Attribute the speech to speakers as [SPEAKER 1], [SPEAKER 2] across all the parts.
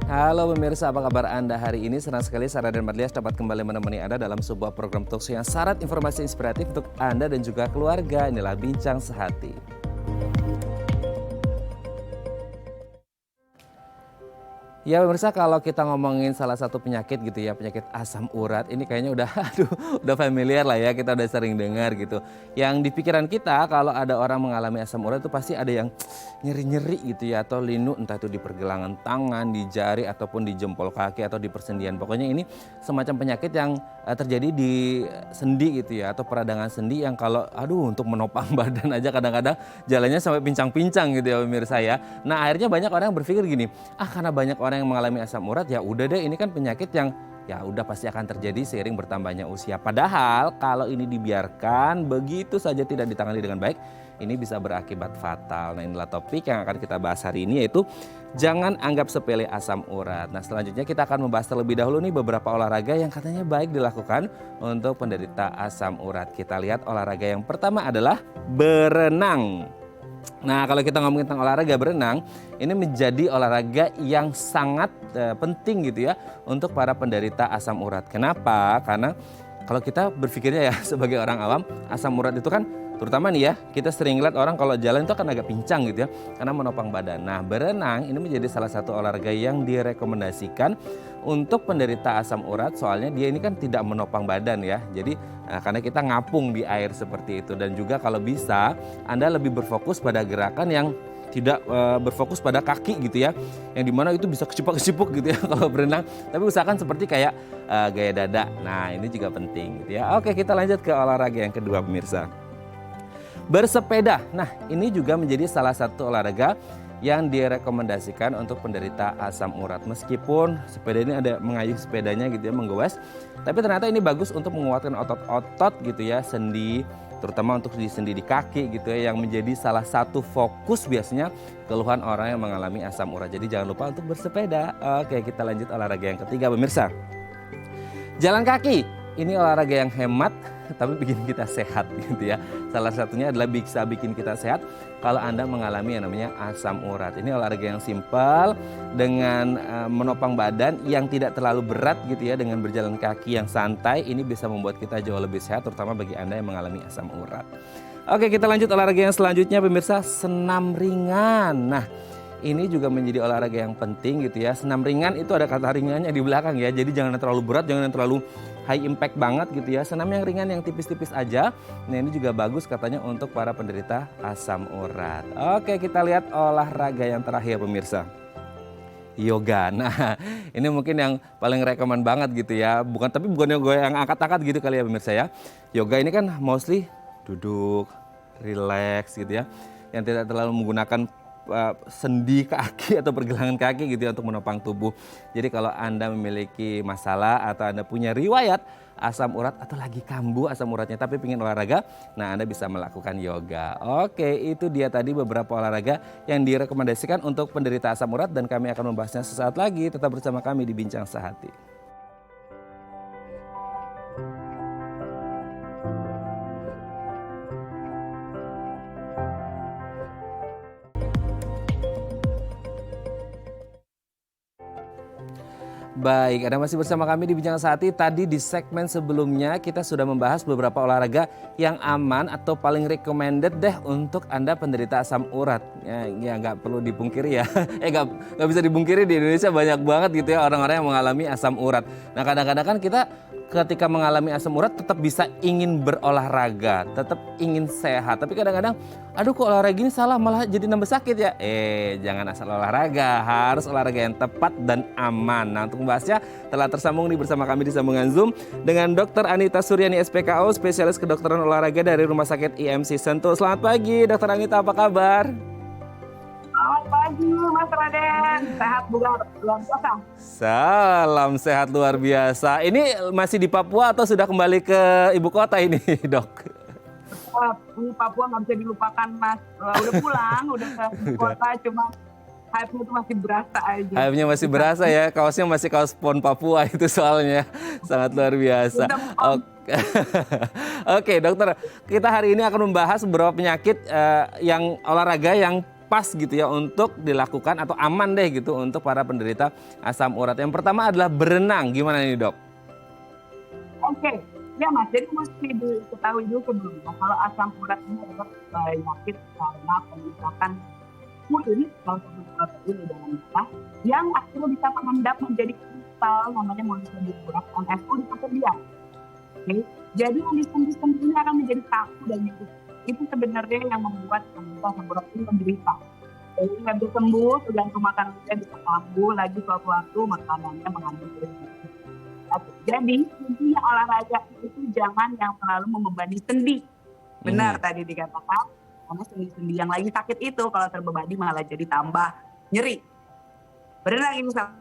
[SPEAKER 1] Halo pemirsa, apa kabar Anda hari ini? Senang sekali Sarah dan Marlias dapat kembali menemani Anda dalam sebuah program talkshow yang syarat informasi inspiratif untuk Anda dan juga keluarga. Inilah Bincang Sehati. Ya pemirsa, kalau kita ngomongin salah satu penyakit gitu ya, penyakit asam urat, ini kayaknya udah udah familiar lah ya, kita udah sering dengar gitu. Yang di pikiran kita kalau ada orang mengalami asam urat itu pasti ada yang nyeri-nyeri gitu ya, atau linu, entah itu di pergelangan tangan, di jari, ataupun di jempol kaki, atau di persendian. Pokoknya ini semacam penyakit yang terjadi di sendi gitu ya, atau peradangan sendi yang kalau untuk menopang badan aja kadang-kadang jalannya sampai pincang-pincang gitu ya pemirsa ya. Nah akhirnya banyak orang yang berpikir gini, karena banyak orang yang mengalami asam urat ya udah deh, ini kan penyakit yang ya udah pasti akan terjadi seiring bertambahnya usia. Padahal kalau ini dibiarkan begitu saja tidak ditangani dengan baik, ini bisa berakibat fatal. Nah inilah topik yang akan kita bahas hari ini, yaitu jangan anggap sepele asam urat. Nah selanjutnya kita akan membahas terlebih dahulu nih beberapa olahraga yang katanya baik dilakukan untuk penderita asam urat. Kita lihat olahraga yang pertama adalah berenang. Nah kalau kita ngomongin tentang olahraga berenang, ini menjadi olahraga yang sangat penting gitu ya untuk para penderita asam urat. Kenapa? Karena kalau kita berpikirnya ya sebagai orang awam, asam urat itu kan terutama nih ya, kita sering lihat orang kalau jalan itu akan agak pincang gitu ya, karena menopang badan. Nah berenang ini menjadi salah satu olahraga yang direkomendasikan untuk penderita asam urat, soalnya dia ini kan tidak menopang badan ya. Jadi karena kita ngapung di air seperti itu, dan juga kalau bisa Anda lebih berfokus pada gerakan yang tidak berfokus pada kaki gitu ya, yang dimana itu bisa kecipak-kecipuk gitu ya kalau berenang, tapi usahakan seperti kayak gaya dada. Nah ini juga penting gitu ya. Oke, kita lanjut ke olahraga yang kedua pemirsa. Bersepeda. Nah ini juga menjadi salah satu olahraga yang direkomendasikan untuk penderita asam urat. Meskipun sepeda ini ada mengayuh sepedanya gitu ya, menggoes, tapi ternyata ini bagus untuk menguatkan otot-otot gitu ya, sendi, terutama untuk di sendi di kaki gitu ya, yang menjadi salah satu fokus biasanya keluhan orang yang mengalami asam urat. Jadi jangan lupa untuk bersepeda. Oke, kita lanjut olahraga yang ketiga pemirsa. Jalan kaki. Ini olahraga yang hemat tapi bikin kita sehat gitu ya. Salah satunya adalah bisa bikin kita sehat kalau Anda mengalami yang namanya asam urat. Ini olahraga yang simpel dengan menopang badan yang tidak terlalu berat gitu ya, dengan berjalan kaki yang santai. Ini bisa membuat kita jauh lebih sehat, terutama bagi Anda yang mengalami asam urat. Oke, kita lanjut olahraga yang selanjutnya pemirsa, senam ringan. Nah ini juga menjadi olahraga yang penting gitu ya. Senam ringan itu ada kata ringannya di belakang ya. Jadi jangan terlalu berat, jangan terlalu high impact banget gitu ya. Senam yang ringan, yang tipis-tipis aja. Nah ini juga bagus katanya untuk para penderita asam urat. Oke, kita lihat olahraga yang terakhir pemirsa. Yoga. Nah ini mungkin yang paling rekomen banget gitu ya. Tapi bukan yoga yang angkat-angkat gitu kali ya pemirsa ya. Yoga ini kan mostly duduk, relax gitu ya. Yang tidak terlalu menggunakan sendi kaki atau pergelangan kaki gitu ya untuk menopang tubuh. Jadi kalau Anda memiliki masalah atau Anda punya riwayat asam urat atau lagi kambuh asam uratnya tapi ingin olahraga, nah Anda bisa melakukan yoga. Oke, itu dia tadi beberapa olahraga yang direkomendasikan untuk penderita asam urat, dan kami akan membahasnya sesaat lagi. Tetap bersama kami di Bincang Sehati. Baik, Anda masih bersama kami di Bincang Sehati. Tadi di segmen sebelumnya kita sudah membahas beberapa olahraga yang aman atau paling recommended deh untuk Anda penderita asam urat. Ya nggak perlu dipungkiri ya, nggak bisa dipungkiri, di Indonesia banyak banget gitu ya orang-orang yang mengalami asam urat. Nah kadang-kadang kan kita ketika mengalami asam urat tetap bisa ingin berolahraga, tetap ingin sehat. Tapi kadang-kadang, kok olahraga ini salah malah jadi nambah sakit ya. Jangan asal olahraga, harus olahraga yang tepat dan aman. Nah untuk membahasnya telah tersambung nih bersama kami di sambungan Zoom dengan Dr. Anita Suryani SPKO, spesialis kedokteran olahraga dari Rumah Sakit IMC Sentul. Selamat pagi Dr. Anita, apa kabar?
[SPEAKER 2] Selamat pagi Mas Raden, sehat bugar luar biasa.
[SPEAKER 1] Salam sehat luar biasa. Ini masih di Papua atau sudah kembali ke ibu kota ini dok?
[SPEAKER 2] Ini Papua nggak bisa dilupakan Mas, udah pulang, udah ke ibu kota, cuma hype-nya itu masih berasa aja.
[SPEAKER 1] Hype-nya masih berasa ya, kaosnya masih kaos PON Papua itu soalnya, sangat luar biasa. Oke dokter, kita hari ini akan membahas beberapa penyakit yang olahraga yang pas gitu ya untuk dilakukan atau aman deh gitu untuk para penderita asam urat? Yang pertama adalah berenang, gimana nih dok?
[SPEAKER 2] Oke, ya Mas, jadi mesti diketahui dulu sebelumnya kalau asam urat ini adalah penyakit karena peningkatan urin atau protein di dalam darah yang akhirnya bisa mengendap menjadi kristal namanya monosodik urat MSU di pasir dia. Oke, jadi yang disendi-sendi ini akan menjadi kaku dan nyeri. Itu sebenarnya yang membuat penderita asam urat ini menderita. Jadi nggak bisa sembuh, tergantung makanannya bisa kambuh lagi suatu-waktu makanannya mengandung urin. Jadi intinya olahraga itu jangan yang terlalu membebani sendi. Benar tadi dikatakan, karena sendi-sendi yang lagi sakit itu kalau terbebani malah jadi tambah nyeri. Berenang ini salah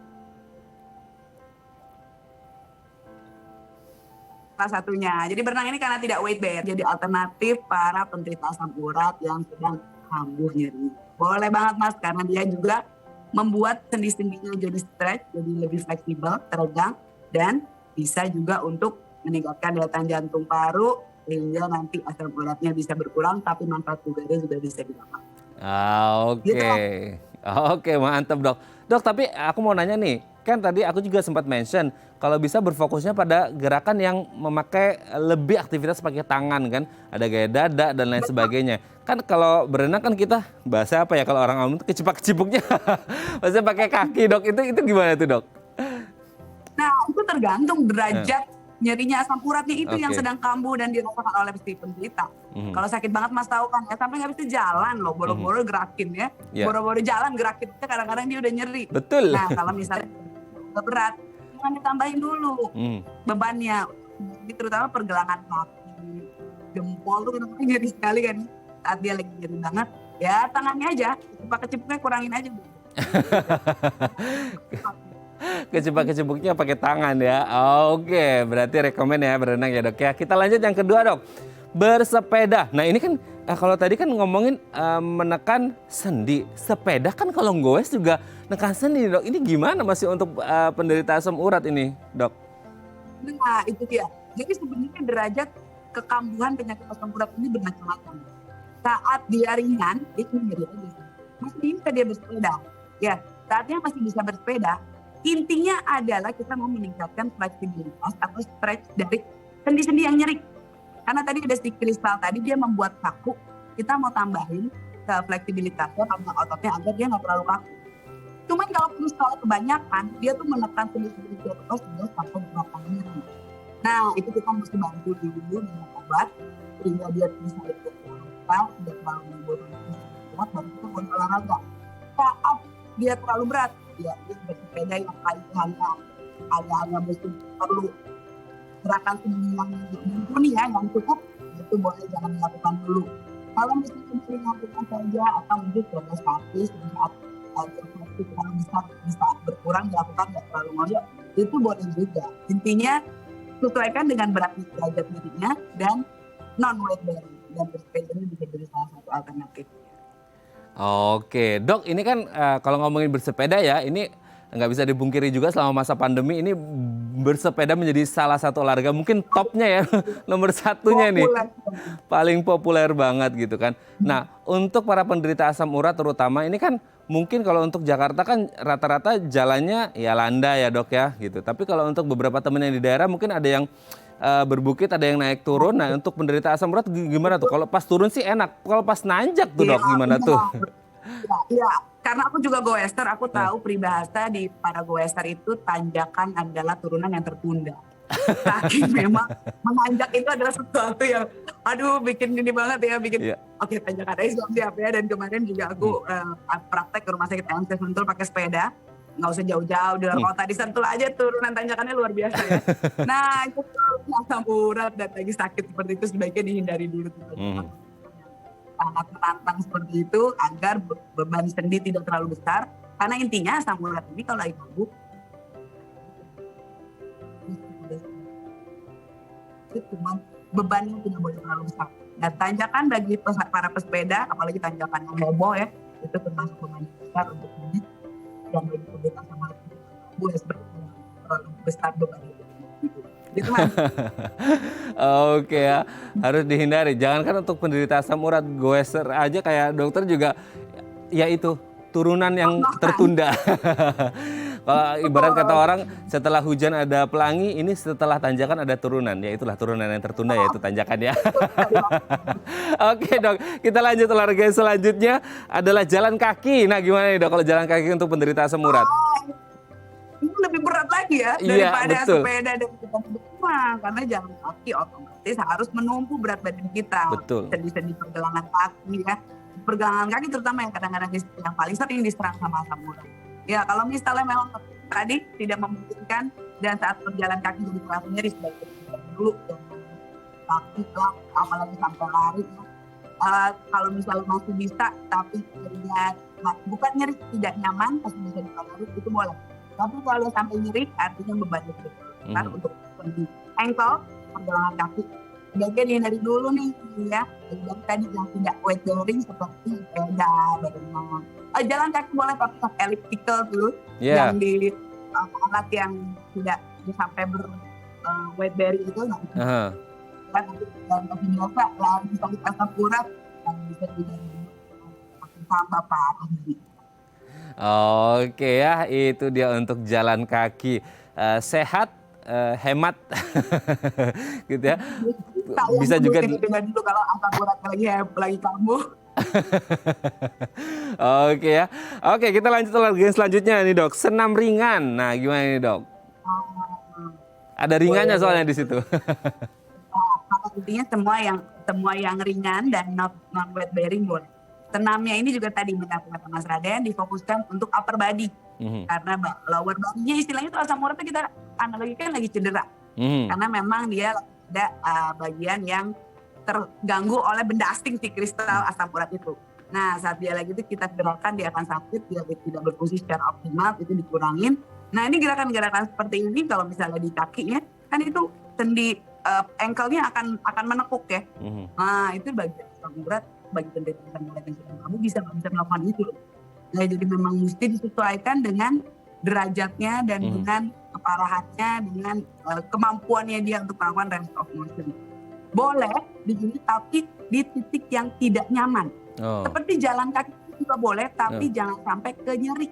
[SPEAKER 2] satunya. Jadi berenang ini karena tidak weight bear, jadi alternatif para penderita asam urat yang sedang kambuh nyeri. Boleh banget Mas, karena dia juga membuat sendi-sendinya jadi stretch, jadi lebih fleksibel, teregang, dan bisa juga untuk meningkatkan daya tahan jantung paru sehingga nanti asam uratnya bisa berkurang tapi manfaat bugarnya juga bisa didapat.
[SPEAKER 1] Oke.
[SPEAKER 2] Gitu.
[SPEAKER 1] Oke, mantap dok. Dok, tapi aku mau nanya nih, kan tadi aku juga sempat mention kalau bisa berfokusnya pada gerakan yang memakai lebih aktivitas pakai tangan kan, ada gaya dada dan lain sebagainya. Kan kalau berenang kan kita bahasa apa ya kalau orang awam itu kecipak-kecipuknya, maksudnya pakai kaki dok. Itu gimana tuh dok?
[SPEAKER 2] Nah itu tergantung derajat nyerinya asam uratnya itu yang sedang kambuh dan dirasakan oleh si penderita. Kalau sakit banget Mas tahu kan ya sampai nggak bisa jalan loh, boro-boro gerakin ya, boro-boro jalan gerakin, kadang-kadang dia udah nyeri.
[SPEAKER 1] Betul.
[SPEAKER 2] Nah kalau misalnya berat, jangan ditambahin dulu bebannya. Jadi terutama pergelangan kaki, jempol tuh kadang-kadang nyeri sekali kan. Saat dia lagi nyeri banget, ya tangannya aja, kecipak-kecipuknya kurangin aja.
[SPEAKER 1] Kecipak-kecipuknya pakai tangan ya. Oke, berarti rekomen ya berenang ya dok ya. Kita lanjut yang kedua dok, bersepeda. Nah ini kan kalau tadi kan ngomongin menekan sendi, sepeda kan kalau goes juga menekan sendi dok. Ini gimana masih untuk penderita asam urat ini dok?
[SPEAKER 2] Nah itu dia. Jadi sebenarnya derajat kekambuhan penyakit asam urat ini bermacam-macam. Saat dia ringan, itu nyeri aja. Masih bisa dia bersepeda. Ya, saatnya masih bisa bersepeda. Intinya adalah kita mau meningkatkan fleksibilitas atau stretch dari sendi-sendi yang nyeri. Karena tadi ada si kristal tadi dia membuat kaku, kita mau tambahin ke fleksibilitasnya pada ototnya agar dia nggak terlalu kaku. Cuman kalau kristal kebanyakan, dia tuh menekan sendi-sendi terus dia sampai berapa nyeri. Nah itu kita mesti bantu dulu dengan obat sehingga dia bisa ikut olahraga, tidak terlalu menimbulkan berat, baru kita boleh olahraga. Saat dia terlalu berat, ya dia bersepeda yang hanya mesti perlu gerakan sendi yang mumpuni ya, yang cukup, itu boleh jangan dilakukan dulu. Kalau misalnya dilakukan saja atau mungkin jaga statis saat kita bisa berkurang dilakukan nggak terlalu ngoyo, itu boleh juga. Intinya sesuaikan dengan berat derajat dirinya dan non weight bearing, dan bersepeda ini bisa jadi salah satu alternatif.
[SPEAKER 1] Oke, dok, ini kan kalau ngomongin bersepeda ya, ini nggak bisa dibungkiri juga selama masa pandemi ini bersepeda menjadi salah satu olahraga mungkin topnya ya, nomor satunya nih, paling populer banget gitu kan. Nah, untuk para penderita asam urat terutama ini kan mungkin kalau untuk Jakarta kan rata-rata jalannya ya landai ya dok ya gitu. Tapi kalau untuk beberapa temen yang di daerah mungkin ada yang berbukit, ada yang naik turun. Nah untuk penderita asam urat gimana tuh? Kalau pas turun sih enak, kalau pas nanjak tuh dok gimana tuh?
[SPEAKER 2] Iya, karena aku juga goester, aku tahu peribahasa di para goester itu tanjakan adalah turunan yang tertunda. Saking memang menanjak itu adalah sesuatu yang aduh bikin gini banget ya, bikin oke, tanjakan aja siap ya. Dan kemarin juga aku praktek ke rumah sakit MC Sentul pakai sepeda. Nggak usah jauh-jauh, di luar kota, di Sentul aja turunan tanjakannya luar biasa ya. Nah itu asam urat dan lagi sakit seperti itu sebaiknya dihindari dulu. Sangat menantang seperti itu agar beban sendi tidak terlalu besar. Karena intinya asam urat ini kalau lagi mabuk, cuma bebannya tidak boleh terlalu besar. Nah tanjakan bagi para pesepeda, apalagi tanjakan yang heboh ya, itu termasuk beban besar untuk ini. Dan bagi penderita asam urat boleh terlalu besar beban itu. Gitu kan?
[SPEAKER 1] Oke ya, harus dihindari. Jangankan untuk penderita asam urat, goeser aja kayak dokter juga ya itu turunan yang
[SPEAKER 2] Makan.
[SPEAKER 1] tertunda. Kalau ibarat kata orang setelah hujan ada pelangi, ini setelah tanjakan ada turunan. Ya itulah turunan yang tertunda yaitu tanjakan ya. Oke dok, kita lanjut olahraga yang selanjutnya adalah jalan kaki. Nah gimana nih dok kalau jalan kaki untuk penderita asam urat?
[SPEAKER 2] Ini lebih berat lagi ya
[SPEAKER 1] Iya,
[SPEAKER 2] daripada
[SPEAKER 1] betul.
[SPEAKER 2] sepeda dan kita duduk rumah, karena jalan kaki otomatis harus menumpu berat badan kita.
[SPEAKER 1] Betul.
[SPEAKER 2] Sendi-sendi pergelangan kaki ya, pergelangan kaki terutama yang kadang-kadang yang paling sering diserang sama asam urat. Ya kalau misalnya memang tadi tidak memungkinkan dan saat berjalan kaki jadi terasa nyeri sebaiknya dulu jangan kaki lah, apalagi sampai lari ya. Kalau misalnya masih bisa tapi bukan nyeri tidak nyaman masih bisa dilari itu boleh. Tapi kalau sampai nyeri artinya bebannya besar untuk sendi ankle pergelangan kaki. Sebaiknya dihindari dulu nih ya. Jadi tadi yang tidak weight bearing seperti sepeda, berenang. Jalan kaki boleh tapi elliptical dulu yang di alat yang tidak sampai weight bearing itu nggak bisa. Nanti jalan kaki biasa yang bisa kita asam urat yang bisa tambah parah.
[SPEAKER 1] Oke ya, itu dia untuk jalan kaki sehat, hemat, gitu ya. Bisa juga
[SPEAKER 2] dulu kalau asam urat lagi kambuh.
[SPEAKER 1] Oke ya. Oke, kita lanjut olahraga selanjutnya nih dok. Senam ringan. Nah, gimana nih dok? Ada ringannya soalnya di situ.
[SPEAKER 2] Intinya semua yang ringan dan non weight bearing boleh. Senamnya ini juga tadi benar kata Mas Raden difokuskan untuk upper body. Karena lower body-nya istilahnya itu asam uratnya kita analogikan lagi cedera. Karena memang dia ada bagian yang terganggu oleh benda asing si kristal asam urat itu. Nah saat dia lagi itu kita gerakan dia akan sakit, dia tidak berfungsi secara optimal, itu dikurangin. Nah ini gerakan-gerakan seperti ini kalau misalnya di kakinya kan itu sendi ankle-nya akan menekuk ya. Nah itu bagian asam urat, bagi penderita asam urat yang sedang kamu bisa melakukan itu. Nah jadi memang mesti disesuaikan dengan derajatnya dan dengan keparahannya, dengan kemampuannya dia untuk melakukan range of motion. Boleh digini tapi di titik yang tidak nyaman. Seperti jalan kaki juga boleh tapi jangan sampai ke nyeri.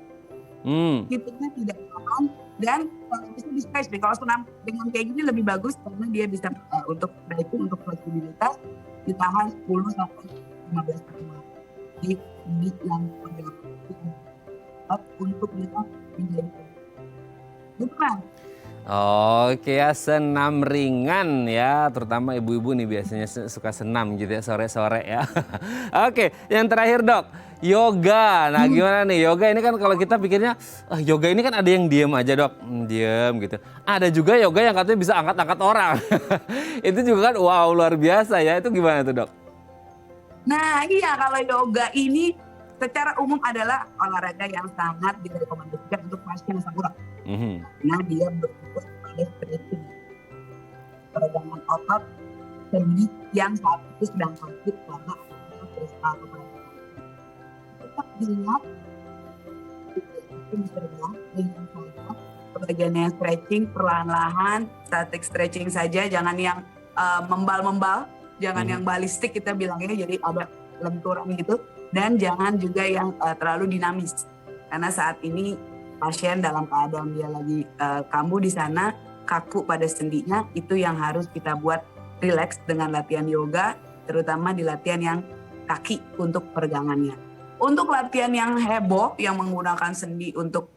[SPEAKER 2] Titiknya tidak nyaman dan kalau bisa di stretch deh. Kalau senam dengan kayak gini lebih bagus karena dia bisa untuk fleksibilitas ditahan 10 sampai 15 menit di yang untuk bisa menjadi gitu kan.
[SPEAKER 1] Oke ya, senam ringan ya, terutama ibu-ibu nih biasanya suka senam gitu ya sore-sore ya. Oke, yang terakhir dok, yoga. Nah gimana nih yoga ini kan kalau kita pikirnya yoga ini kan ada yang diem aja dok, diem gitu. Ada juga yoga yang katanya bisa angkat-angkat orang. Itu juga kan wow luar biasa ya, itu gimana tuh dok?
[SPEAKER 2] Nah iya kalau yoga ini secara umum adalah olahraga yang sangat direkomendasikan untuk pasien asam urat. Nah dia berfokus pada stretching, peregangan otot sendi yang saat itu sedang sakit karena adanya kristal keberadaan. Tetap diingat, itu diserang dengan saja bagiannya stretching perlahan-lahan, static stretching saja, jangan yang membal-membal, jangan yang balistik kita bilangnya jadi ada lenturan gitu. Dan jangan juga yang terlalu dinamis karena saat ini pasien dalam keadaan dia lagi kambuh di sana, kaku pada sendinya, itu yang harus kita buat rileks dengan latihan yoga, terutama di latihan yang kaki untuk peregangannya. Untuk latihan yang heboh yang menggunakan sendi untuk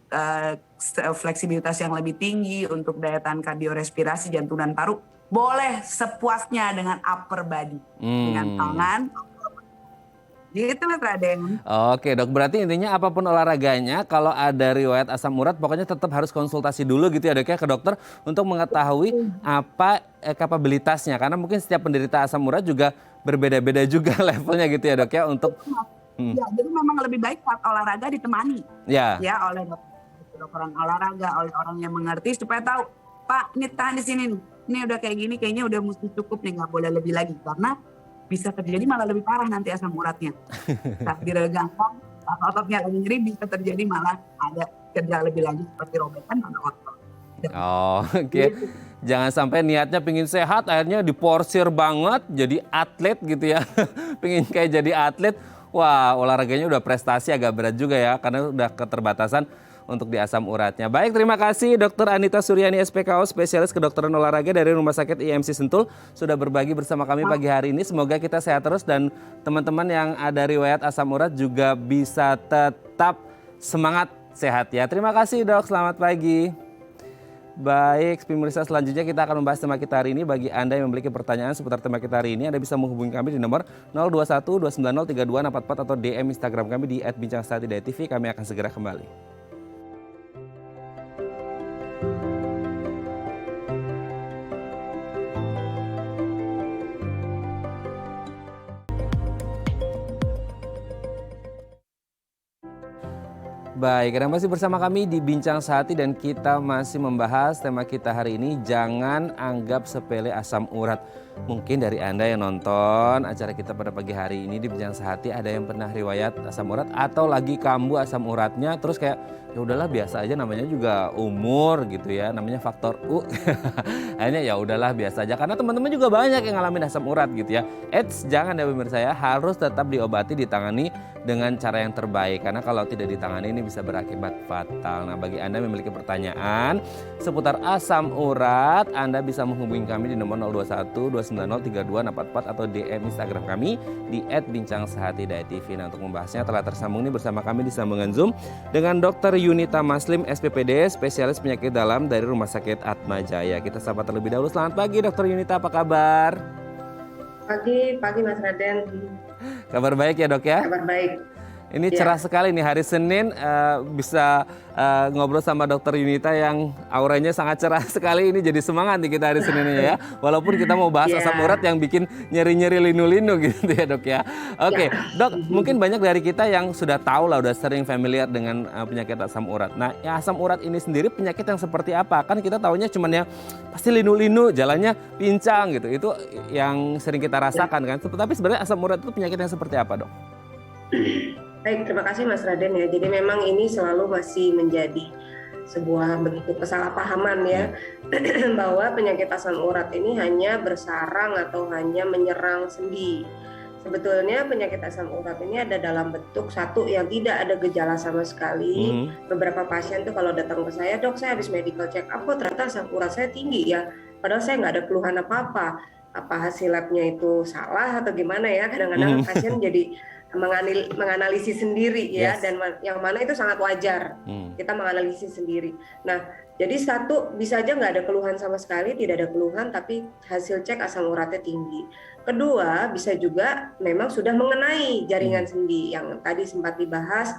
[SPEAKER 2] fleksibilitas yang lebih tinggi, untuk daya tahan kardiorespirasi jantung dan paru, boleh sepuasnya dengan upper body, dengan tangan. Gitu Mas Raden.
[SPEAKER 1] Oke dok, berarti intinya apapun olahraganya kalau ada riwayat asam urat pokoknya tetap harus konsultasi dulu gitu ya dok ya ke dokter untuk mengetahui apa kapabilitasnya. Karena mungkin setiap penderita asam urat juga berbeda-beda juga levelnya gitu ya dok ya untuk...
[SPEAKER 2] Ya, jadi memang lebih baik saat olahraga ditemani ya oleh dokter olahraga, oleh orang yang mengerti supaya tahu, Pak ini tahan di sini nih, ini udah kayak gini kayaknya udah mesti cukup nih, nggak boleh lebih lagi karena bisa terjadi malah lebih parah nanti asam uratnya. Saat diregangkan, saat ototnya lagi nyeri bisa terjadi malah ada cedera lebih lanjut seperti robekan pada otot.
[SPEAKER 1] Oke. Jangan sampai niatnya pingin sehat akhirnya diporsir banget jadi atlet gitu ya. Pingin kayak jadi atlet Wah, olahraganya udah prestasi agak berat juga ya, karena udah keterbatasan untuk di asam uratnya. Baik, terima kasih Dr. Anita Suryani SPKO, spesialis kedokteran olahraga dari Rumah Sakit IMC Sentul, sudah berbagi bersama kami pagi hari ini. Semoga kita sehat terus dan teman-teman yang ada riwayat asam urat juga bisa tetap semangat sehat ya. Terima kasih Dok, selamat pagi. Baik, pemirsa, selanjutnya kita akan membahas tema kita hari ini. Bagi Anda yang memiliki pertanyaan seputar tema kita hari ini, Anda bisa menghubungi kami di nomor 021 290 3244 atau DM Instagram kami di @bincangstati.tv. Kami akan segera kembali. Baik, Anda masih bersama kami di Bincang Sehati dan kita masih membahas tema kita hari ini, jangan anggap sepele asam urat. Mungkin dari Anda yang nonton acara kita pada pagi hari ini di Bincang Sehati ada yang pernah riwayat asam urat atau lagi kambuh asam uratnya, terus kayak ya udahlah biasa aja, namanya juga umur gitu ya, namanya faktor U. Akhirnya ya udahlah biasa aja, karena teman-teman juga banyak yang ngalamin asam urat gitu ya. Eits, jangan ya pemirsa ya, harus tetap diobati, ditangani dengan cara yang terbaik, karena kalau tidak ditangani ini bisa berakibat fatal. Nah, bagi Anda yang memiliki pertanyaan seputar asam urat, Anda bisa menghubungi kami di nomor 021 290 3244 atau DM Instagram kami di @bincangSehati.tv. Nah, untuk membahasnya telah tersambung nih bersama kami di sambungan Zoom dengan Dr. Yunita Maslim SPPD, spesialis penyakit dalam dari Rumah Sakit Atma Jaya. Kita sapa terlebih dahulu. Selamat pagi Dr. Yunita, apa kabar?
[SPEAKER 3] Pagi Mas Raden.
[SPEAKER 1] Kabar baik ya Dok ya?
[SPEAKER 3] Kabar baik.
[SPEAKER 1] Ini
[SPEAKER 3] Ya.
[SPEAKER 1] cerah sekali nih, hari Senin bisa ngobrol sama Dr. Yunita yang auranya sangat cerah sekali. Ini jadi semangat nih kita hari Senin ini ya. Walaupun kita mau bahas
[SPEAKER 3] Ya.
[SPEAKER 1] asam urat yang bikin nyeri-nyeri linu-linu gitu ya Dok ya. Oke, Dok, mungkin banyak dari kita yang sudah tahu lah, udah sering familiar dengan penyakit asam urat. Nah, ya asam urat ini sendiri penyakit yang seperti apa? Kan kita taunya cuman ya pasti linu-linu, jalannya pincang gitu. Itu yang sering kita rasakan kan. Tapi sebenarnya asam urat itu penyakit yang seperti apa, Dok?
[SPEAKER 3] Baik, terima kasih Mas Raden ya. Jadi memang ini selalu masih menjadi sebuah begitu kesalahpahaman ya, bahwa penyakit asam urat ini hanya bersarang atau hanya menyerang sendi. Sebetulnya penyakit asam urat ini ada dalam bentuk satu yang tidak ada gejala sama sekali. Beberapa pasien tuh kalau datang ke saya, dok saya habis medical check up, kok ternyata asam urat saya tinggi ya, padahal saya nggak ada keluhan apa-apa. Apa hasil labnya itu salah atau gimana ya? Kadang-kadang pasien jadi menganalisis sendiri ya, dan yang mana itu sangat wajar. Kita menganalisis sendiri. Nah, jadi satu bisa aja nggak ada keluhan sama sekali, tidak ada keluhan, tapi hasil cek asam uratnya tinggi. Kedua, bisa juga memang sudah mengenai jaringan sendi yang tadi sempat dibahas.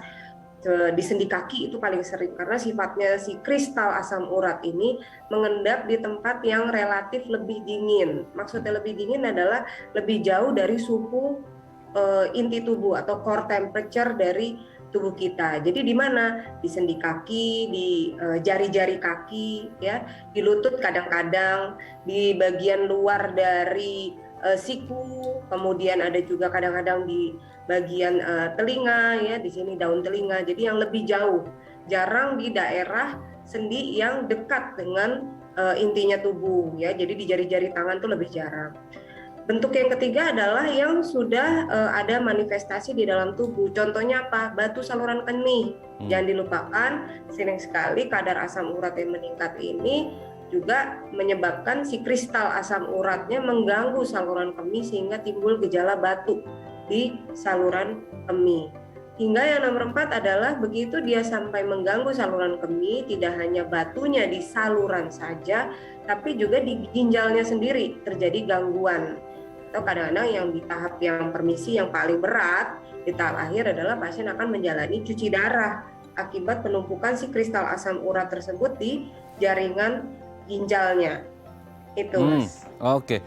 [SPEAKER 3] Di sendi kaki itu paling sering karena sifatnya si kristal asam urat ini mengendap di tempat yang relatif lebih dingin. Maksudnya lebih dingin adalah lebih jauh dari suhu inti tubuh atau core temperature dari tubuh kita. Jadi di mana? Di sendi kaki, di jari-jari kaki, ya, di lutut kadang-kadang, di bagian luar dari siku, kemudian ada juga kadang-kadang di bagian telinga, ya, di sini daun telinga. Jadi yang lebih jauh, jarang di daerah sendi yang dekat dengan intinya tubuh, ya. Jadi di jari-jari tangan tuh lebih jarang. Bentuk yang ketiga adalah yang sudah ada manifestasi di dalam tubuh. Contohnya apa? Batu saluran kemih. Jangan dilupakan, sering sekali kadar asam urat yang meningkat ini juga menyebabkan si kristal asam uratnya mengganggu saluran kemih sehingga timbul gejala batu di saluran kemih. Hingga yang nomor 4 adalah begitu dia sampai mengganggu saluran kemih, tidak hanya batunya di saluran saja, tapi juga di ginjalnya sendiri terjadi gangguan. Atau kadang-kadang yang di tahap yang permisi yang paling berat, di tahap akhir adalah pasien akan menjalani cuci darah akibat penumpukan si kristal asam urat tersebut di jaringan ginjalnya. Itu Mas.
[SPEAKER 1] Oke.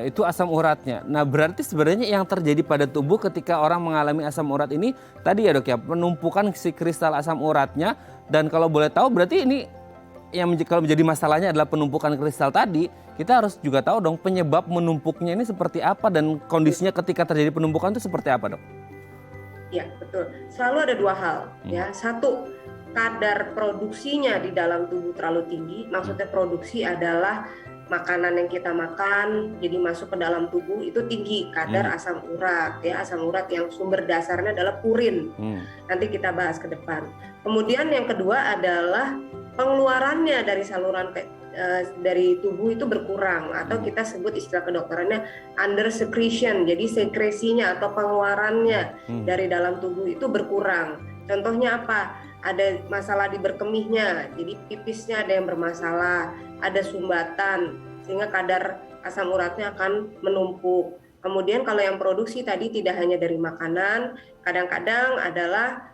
[SPEAKER 1] Itu asam uratnya. Nah, berarti sebenarnya yang terjadi pada tubuh ketika orang mengalami asam urat ini tadi ya Dok ya, penumpukan si kristal asam uratnya, dan kalau boleh tahu berarti ini yang kalau menjadi masalahnya adalah penumpukan kristal tadi, kita harus juga tahu dong penyebab menumpuknya ini seperti apa dan kondisinya ketika terjadi penumpukan itu seperti apa, Dok?
[SPEAKER 3] Ya, betul. Selalu ada dua hal, ya. Satu, kadar produksinya di dalam tubuh terlalu tinggi. Maksudnya produksi adalah makanan yang kita makan jadi masuk ke dalam tubuh itu tinggi kadar asam urat ya, asam urat yang sumber dasarnya adalah purin. Nanti kita bahas ke depan. Kemudian yang kedua adalah pengeluarannya dari saluran dari tubuh itu berkurang atau kita sebut istilah kedokterannya under secretion. Jadi sekresinya atau pengeluarannya dari dalam tubuh itu berkurang. Contohnya apa? Ada masalah di berkemihnya, jadi pipisnya ada yang bermasalah, ada sumbatan, sehingga kadar asam uratnya akan menumpuk. Kemudian kalau yang produksi tadi tidak hanya dari makanan, kadang-kadang adalah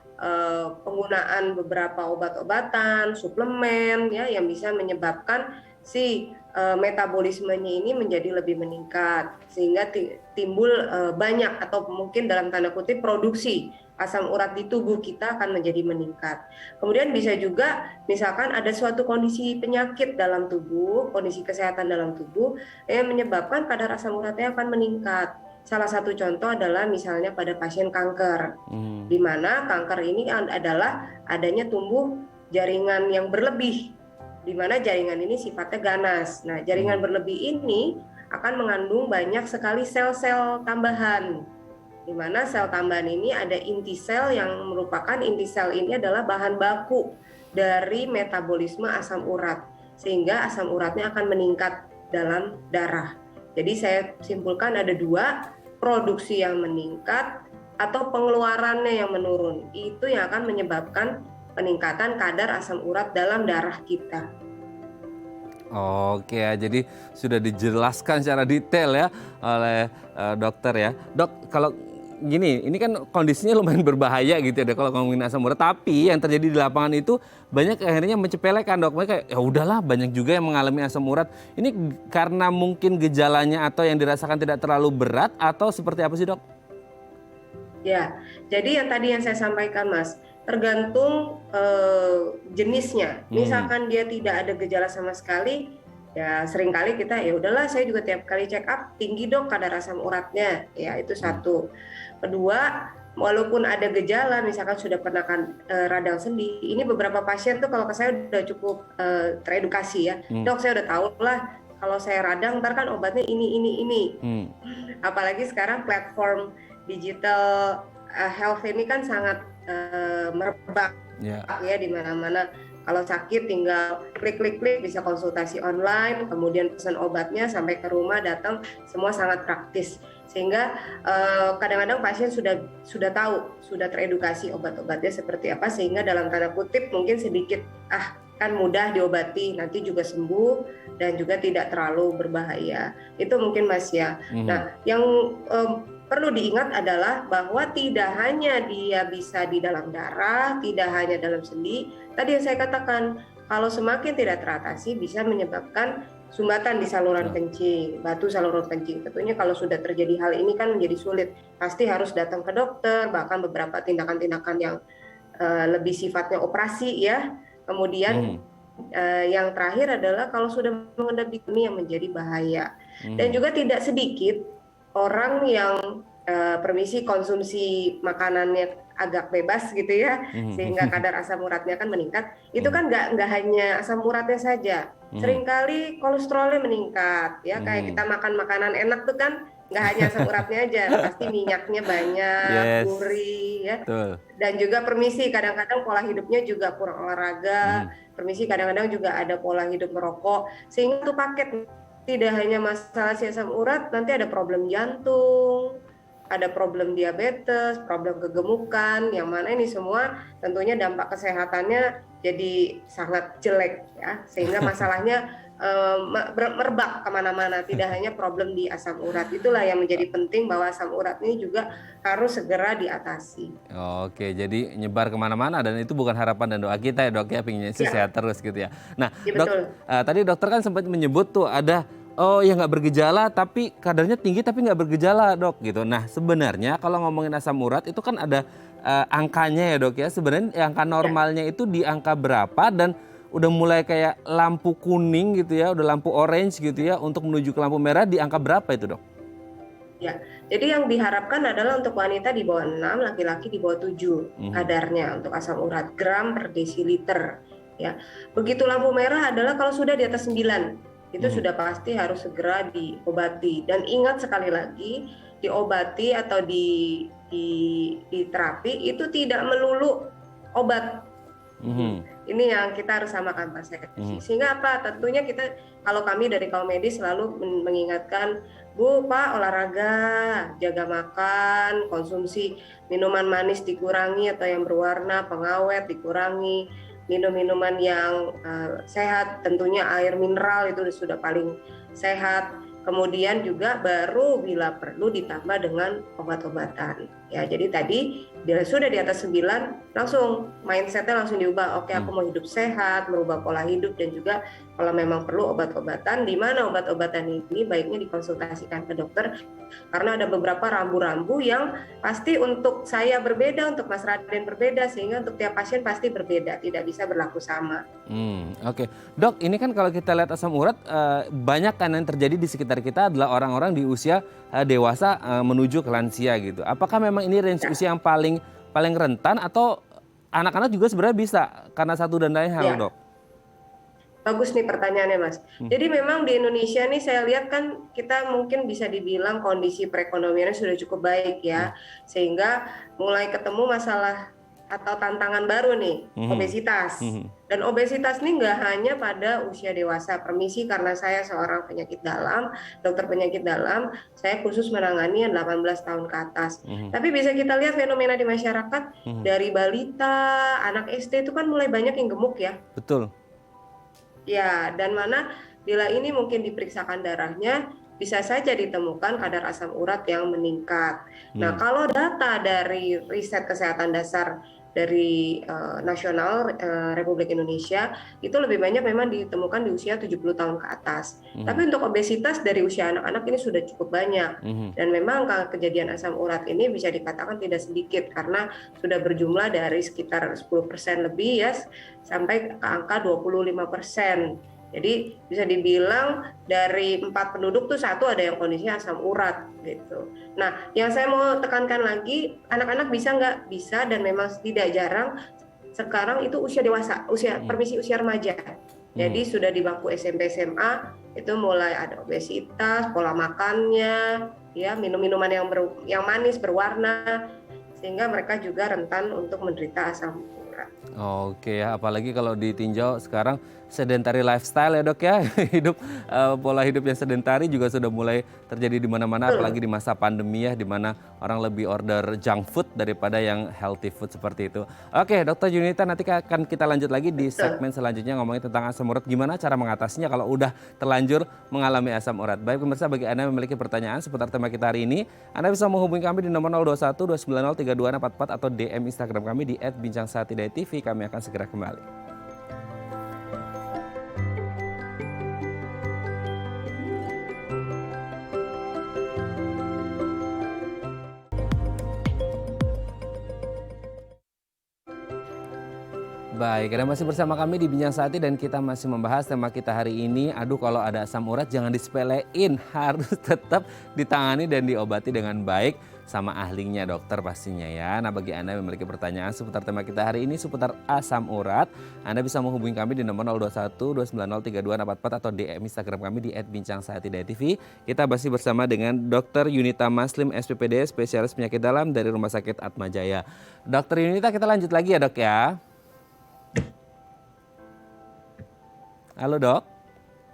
[SPEAKER 3] penggunaan beberapa obat-obatan, suplemen ya yang bisa menyebabkan si metabolismenya ini menjadi lebih meningkat sehingga timbul banyak atau mungkin dalam tanda kutip produksi asam urat di tubuh kita akan menjadi meningkat. Kemudian bisa juga misalkan ada suatu kondisi penyakit dalam tubuh, kondisi kesehatan dalam tubuh yang menyebabkan kadar asam uratnya akan meningkat. Salah satu contoh adalah misalnya pada pasien kanker, di mana kanker ini adalah adanya tumbuh jaringan yang berlebih, di mana jaringan ini sifatnya ganas. Nah, jaringan berlebih ini akan mengandung banyak sekali sel-sel tambahan, di mana sel tambahan ini ada inti sel yang merupakan inti sel ini adalah bahan baku dari metabolisme asam urat, sehingga asam uratnya akan meningkat dalam darah. Jadi saya simpulkan ada dua, produksi yang meningkat atau pengeluarannya yang menurun. Itu yang akan menyebabkan peningkatan kadar asam urat dalam darah kita.
[SPEAKER 1] Oke, jadi sudah dijelaskan secara detail ya oleh dokter ya. Dok, kalau gini, ini kan kondisinya lumayan berbahaya gitu ya kalau ngomongin asam urat. Tapi yang terjadi di lapangan itu banyak akhirnya mencepelekan dok. Mereka ya udahlah, banyak juga yang mengalami asam urat. Ini karena mungkin gejalanya atau yang dirasakan tidak terlalu berat atau seperti apa sih dok?
[SPEAKER 3] Ya, jadi yang tadi yang saya sampaikan Mas, tergantung jenisnya. Misalkan dia tidak ada gejala sama sekali, ya seringkali kita ya udahlah saya juga tiap kali check up tinggi dok kadar asam uratnya, ya itu satu. Kedua, walaupun ada gejala, misalkan sudah pernah radang sendi, ini beberapa pasien tuh kalau ke saya udah cukup teredukasi ya, dok saya udah tahu lah kalau saya radang ntar kan obatnya ini. Apalagi sekarang platform digital health ini kan sangat merebak ya di mana-mana. Kalau sakit tinggal klik bisa konsultasi online, kemudian pesan obatnya sampai ke rumah datang, semua sangat praktis. Sehingga kadang-kadang pasien sudah tahu, sudah teredukasi obat-obatnya seperti apa, sehingga dalam tanda kutip mungkin sedikit kan mudah diobati, nanti juga sembuh dan juga tidak terlalu berbahaya. Itu mungkin Mas ya. Nah, yang perlu diingat adalah bahwa tidak hanya dia bisa di dalam darah, tidak hanya dalam sendi. Tadi yang saya katakan, kalau semakin tidak teratasi bisa menyebabkan sumbatan di saluran kencing, batu saluran kencing. Tentunya kalau sudah terjadi hal ini kan menjadi sulit. Pasti harus datang ke dokter, bahkan beberapa tindakan-tindakan yang lebih sifatnya operasi ya. Kemudian yang terakhir adalah kalau sudah mengendap di ini yang menjadi bahaya. Dan juga tidak sedikit orang yang permisi konsumsi makanannya agak bebas gitu ya, sehingga kadar asam uratnya kan meningkat. Itu kan nggak hanya asam uratnya saja, seringkali kolesterolnya meningkat ya. Kayak kita makan makanan enak tuh kan nggak hanya asam uratnya aja, pasti minyaknya banyak, gurih ya. Dan juga permisi kadang-kadang pola hidupnya juga kurang olahraga, permisi kadang-kadang juga ada pola hidup merokok, sehingga itu paket. Tidak hanya masalah si asam urat, nanti ada problem jantung, ada problem diabetes, problem kegemukan, yang mana ini semua tentunya dampak kesehatannya jadi sangat jelek ya, sehingga masalahnya merebak kemana-mana, tidak hanya problem di asam urat. Itulah yang menjadi penting bahwa asam urat ini juga harus segera diatasi.
[SPEAKER 1] Oke, jadi nyebar kemana-mana dan itu bukan harapan dan doa kita ya dok ya, pinginnya sih sehat terus gitu ya. Nah dok, tadi dokter kan sempat menyebut tuh ada yang nggak bergejala tapi kadarnya tinggi tapi nggak bergejala dok gitu. Nah sebenarnya kalau ngomongin asam urat itu kan ada angkanya ya dok ya. Sebenarnya angka normalnya itu di angka berapa dan udah mulai kayak lampu kuning gitu ya, udah lampu orange gitu ya untuk menuju ke lampu merah di angka berapa itu dok?
[SPEAKER 3] Ya, jadi yang diharapkan adalah untuk wanita di bawah 6, laki-laki di bawah 7 kadarnya untuk asam urat gram per desiliter. Ya, begitu lampu merah adalah kalau sudah di atas 9. Di itu sudah pasti harus segera diobati. Dan ingat sekali lagi, diobati atau di terapi itu tidak melulu obat. Ini yang kita harus samakan persepsi. Sehingga apa? Tentunya kita, kalau kami dari kaum medis selalu mengingatkan, Bu, Pak, olahraga, jaga makan, konsumsi minuman manis dikurangi atau yang berwarna, pengawet dikurangi, minum minuman yang sehat, tentunya air mineral itu sudah paling sehat. Kemudian juga baru bila perlu ditambah dengan obat-obatan. Ya, jadi tadi bila sudah di atas 9, langsung mindsetnya langsung diubah. Oke, aku mau hidup sehat, merubah pola hidup, dan juga kalau memang perlu obat-obatan, di mana obat-obatan ini baiknya dikonsultasikan ke dokter, karena ada beberapa rambu-rambu yang pasti untuk saya berbeda, untuk Mas Raden berbeda, sehingga untuk tiap pasien pasti berbeda, tidak bisa berlaku sama.
[SPEAKER 1] Oke. Dok, ini kan kalau kita lihat asam urat, banyak kan yang terjadi di sekitar kita adalah orang-orang di usia dewasa menuju ke lansia gitu. Apakah memang ini range usia yang paling rentan, atau anak-anak juga sebenarnya bisa karena satu dan lain hal, Dok?
[SPEAKER 3] Bagus nih pertanyaannya, Mas. Jadi memang di Indonesia nih saya lihat kan kita mungkin bisa dibilang kondisi perekonomiannya sudah cukup baik ya, sehingga mulai ketemu masalah atau tantangan baru nih, obesitas. Dan obesitas ini nggak hanya pada usia dewasa. Permisi, karena saya seorang penyakit dalam, dokter penyakit dalam, saya khusus menangani yang 18 tahun ke atas. Tapi bisa kita lihat fenomena di masyarakat, dari balita, anak SD itu kan mulai banyak yang gemuk ya.
[SPEAKER 1] Betul.
[SPEAKER 3] Ya, dan mana bila ini mungkin diperiksakan darahnya, bisa saja ditemukan kadar asam urat yang meningkat. Nah, kalau data dari riset kesehatan dasar dari nasional Republik Indonesia, itu lebih banyak memang ditemukan di usia 70 tahun ke atas. Tapi untuk obesitas dari usia anak-anak ini sudah cukup banyak. Dan memang kejadian asam urat ini bisa dikatakan tidak sedikit, karena sudah berjumlah dari sekitar 10% lebih ya, sampai ke angka 25%. Jadi bisa dibilang dari 4 penduduk tuh 1 ada yang kondisinya asam urat gitu. Nah, yang saya mau tekankan lagi, anak-anak bisa nggak? Bisa, dan memang tidak jarang sekarang itu usia dewasa, permisi usia remaja. Jadi sudah di bangku SMP SMA itu mulai ada obesitas, pola makannya, ya minum-minuman yang manis berwarna, sehingga mereka juga rentan untuk menderita asam urat.
[SPEAKER 1] Oke ya, apalagi kalau ditinjau sekarang sedentary lifestyle ya, Dok ya. Pola hidup yang sedentary juga sudah mulai terjadi di mana-mana, apalagi di masa pandemi ya, di mana orang lebih order junk food daripada yang healthy food seperti itu. Oke, Dokter Junita, nanti akan kita lanjut lagi di segmen selanjutnya ngomongin tentang asam urat, gimana cara mengatasinya kalau udah terlanjur mengalami asam urat. Baik pemirsa, bagi Anda yang memiliki pertanyaan seputar tema kita hari ini, Anda bisa menghubungi kami di nomor 021 290 3244 atau DM Instagram kami di @bincangsahatidayatv. Kami akan segera kembali. Baik, Anda masih bersama kami di Bincang Sehati dan kita masih membahas tema kita hari ini. Aduh, kalau ada asam urat jangan disepelein, harus tetap ditangani dan diobati dengan baik sama ahlinya, dokter pastinya ya. Nah, bagi Anda yang memiliki pertanyaan seputar tema kita hari ini seputar asam urat, Anda bisa menghubungi kami di nomor 021 290 3244 atau DM Instagram kami di @bincangsahatidayatv. Kita masih bersama dengan Dr. Yunita Maslim, SPPD, spesialis penyakit dalam dari Rumah Sakit Atma Jaya. Dr. Yunita, kita lanjut lagi ya, Dok ya. Halo, Dok,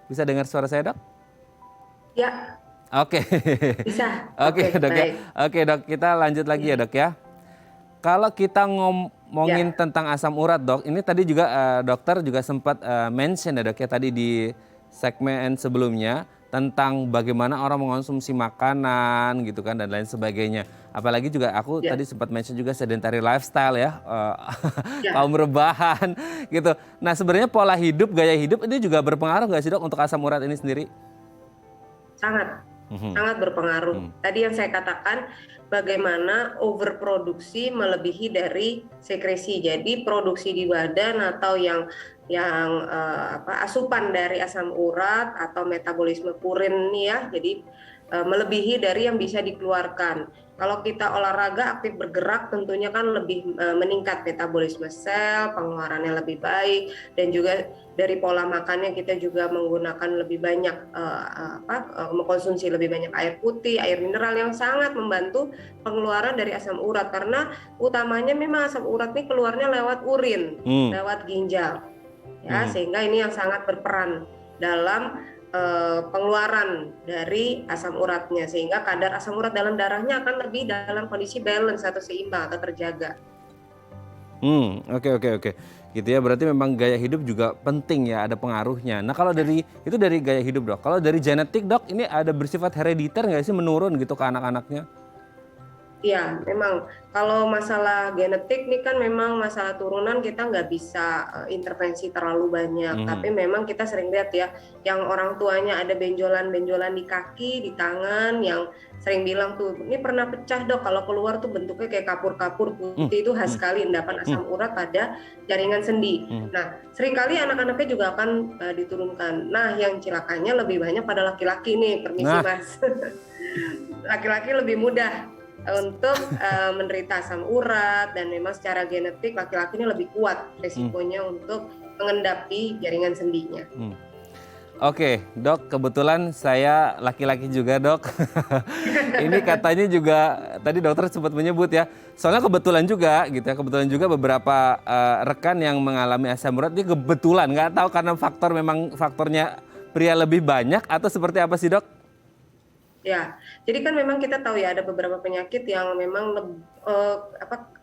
[SPEAKER 1] bisa dengar suara saya, Dok?
[SPEAKER 3] Ya.
[SPEAKER 1] Oke.
[SPEAKER 3] Bisa.
[SPEAKER 1] Oke, Dok ya. Oke, Dok, kita lanjut lagi ya, Dok ya. Kalau kita ngomongin tentang asam urat, Dok, ini tadi juga dokter juga sempat mention ya, Dok ya, tadi di segmen sebelumnya tentang bagaimana orang mengonsumsi makanan gitu kan dan lain sebagainya. Apalagi juga aku tadi sempat mention juga sedentary lifestyle ya, kaum rebahan gitu. Nah, sebenarnya pola hidup, gaya hidup ini juga berpengaruh nggak sih, Dok, untuk asam urat ini sendiri?
[SPEAKER 3] Sangat berpengaruh. Tadi yang saya katakan, bagaimana overproduksi melebihi dari sekresi. Jadi produksi di badan atau yang asupan dari asam urat atau metabolisme purin nih ya. Jadi melebihi dari yang bisa dikeluarkan. Kalau kita olahraga aktif bergerak tentunya kan lebih meningkat metabolisme sel, pengeluarannya lebih baik, dan juga dari pola makannya kita juga menggunakan lebih banyak mengkonsumsi lebih banyak air putih, air mineral yang sangat membantu pengeluaran dari asam urat, karena utamanya memang asam urat ini keluarnya lewat urin, lewat ginjal. Ya, sehingga ini yang sangat berperan dalam pengeluaran dari asam uratnya, sehingga kadar asam urat dalam darahnya akan lebih dalam kondisi balance atau seimbang atau terjaga.
[SPEAKER 1] Oke. Gitu ya, berarti memang gaya hidup juga penting ya, ada pengaruhnya. Nah kalau dari gaya hidup dok, kalau dari genetik dok, ini ada bersifat herediter nggak sih, menurun gitu ke anak-anaknya?
[SPEAKER 3] Ya, memang kalau masalah genetik nih kan memang masalah turunan kita nggak bisa intervensi terlalu banyak. Tapi memang kita sering lihat ya, yang orang tuanya ada benjolan-benjolan di kaki, di tangan, yang sering bilang tuh, ini pernah pecah dok, kalau keluar tuh bentuknya kayak kapur-kapur putih, itu khas sekali endapan asam urat pada jaringan sendi. Nah, seringkali anak-anaknya juga akan diturunkan. Nah, yang celakanya lebih banyak pada laki-laki nih, permisi mas. Laki-laki lebih mudah untuk menderita asam urat, dan memang secara genetik laki-laki ini lebih kuat resikonya untuk mengendap di jaringan sendinya.
[SPEAKER 1] Oke, dok, kebetulan saya laki-laki juga dok. Ini katanya juga tadi dokter sempat menyebut ya. Soalnya kebetulan juga gitu ya, kebetulan juga beberapa rekan yang mengalami asam urat ini kebetulan, nggak tahu karena faktornya pria lebih banyak atau seperti apa sih dok?
[SPEAKER 3] Ya, jadi kan memang kita tahu ya ada beberapa penyakit yang memang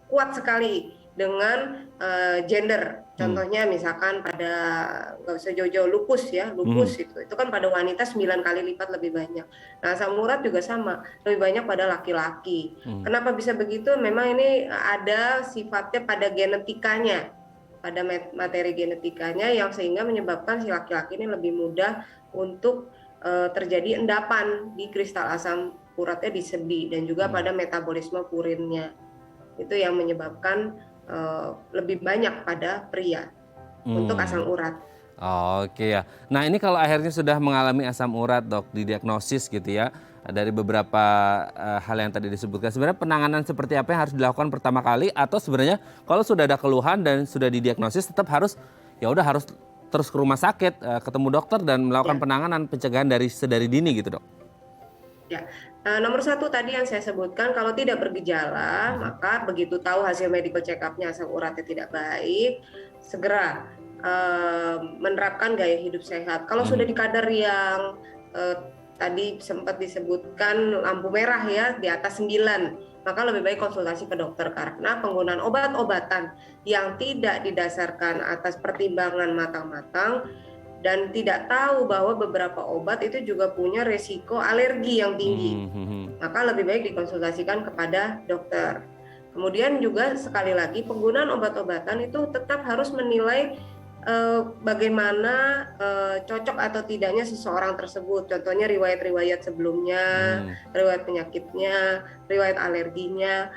[SPEAKER 3] kuat sekali dengan gender. Contohnya misalkan pada, nggak usah jauh-jauh, lupus ya, lupus itu kan pada wanita 9 kali lipat lebih banyak. Nah, asam urat juga sama, lebih banyak pada laki-laki. Kenapa bisa begitu? Memang ini ada sifatnya pada genetikanya, pada materi genetikanya, yang sehingga menyebabkan si laki-laki ini lebih mudah untuk terjadi endapan di kristal asam uratnya di sendi, dan juga pada metabolisme purinnya. Itu yang menyebabkan lebih banyak pada pria untuk asam urat.
[SPEAKER 1] Oke ya. Nah ini kalau akhirnya sudah mengalami asam urat dok, didiagnosis gitu ya, dari beberapa hal yang tadi disebutkan, sebenarnya penanganan seperti apa yang harus dilakukan pertama kali, atau sebenarnya kalau sudah ada keluhan dan sudah didiagnosis tetap harus terus ke rumah sakit, ketemu dokter dan melakukan penanganan pencegahan sedari dini gitu dok?
[SPEAKER 3] Ya, nomor satu tadi yang saya sebutkan, kalau tidak bergejala, maka begitu tahu hasil medical check up-nya asam uratnya tidak baik, segera menerapkan gaya hidup sehat. Kalau sudah di kadar yang tadi sempat disebutkan lampu merah ya, di atas 9, maka lebih baik konsultasi ke dokter, karena penggunaan obat-obatan yang tidak didasarkan atas pertimbangan matang-matang dan tidak tahu bahwa beberapa obat itu juga punya resiko alergi yang tinggi, maka lebih baik dikonsultasikan kepada dokter. Kemudian juga sekali lagi, penggunaan obat-obatan itu tetap harus menilai bagaimana cocok atau tidaknya seseorang tersebut. Contohnya riwayat-riwayat sebelumnya, riwayat penyakitnya, riwayat alerginya,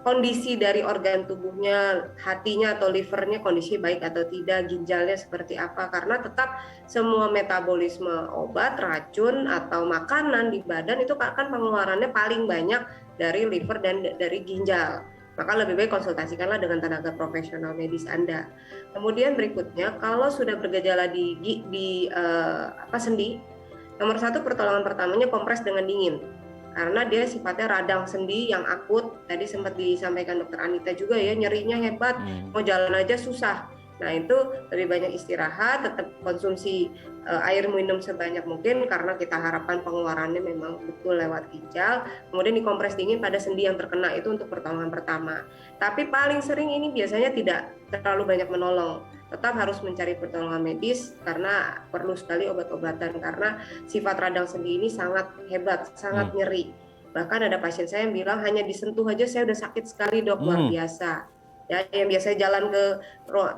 [SPEAKER 3] kondisi dari organ tubuhnya, hatinya atau livernya kondisi baik atau tidak, ginjalnya seperti apa, karena tetap semua metabolisme obat, racun atau makanan di badan itu akan pengeluarannya paling banyak dari liver dan dari ginjal. Maka lebih baik konsultasikanlah dengan tenaga profesional medis Anda. Kemudian berikutnya, kalau sudah bergejala di sendi, nomor satu pertolongan pertamanya kompres dengan dingin, karena dia sifatnya radang sendi yang akut. Tadi sempat disampaikan dokter Anita juga ya, nyerinya hebat, mau jalan aja susah. Nah itu lebih banyak istirahat, tetap konsumsi air minum sebanyak mungkin, karena kita harapkan pengeluarannya memang betul lewat ginjal. Kemudian dikompres dingin pada sendi yang terkena, itu untuk pertolongan pertama. Tapi paling sering ini biasanya tidak terlalu banyak menolong. Tetap harus mencari pertolongan medis karena perlu sekali obat-obatan, karena sifat radang sendi ini sangat hebat, sangat nyeri. Bahkan ada pasien saya yang bilang, hanya disentuh aja saya udah sakit sekali dok, luar biasa. Ya, yang biasanya jalan ke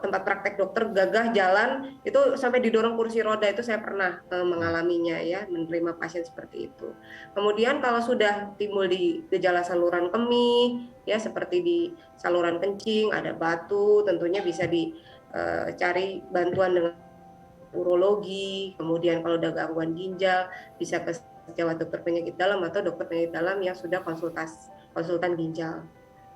[SPEAKER 3] tempat praktek dokter, gagah jalan itu sampai didorong kursi roda, itu saya pernah mengalaminya ya, menerima pasien seperti itu. Kemudian kalau sudah timbul di gejala saluran kemih ya, seperti di saluran kencing, ada batu, tentunya bisa dicari bantuan dengan urologi. Kemudian kalau ada gangguan ginjal bisa ke sejawat dokter penyakit dalam atau dokter penyakit dalam yang sudah konsultan ginjal.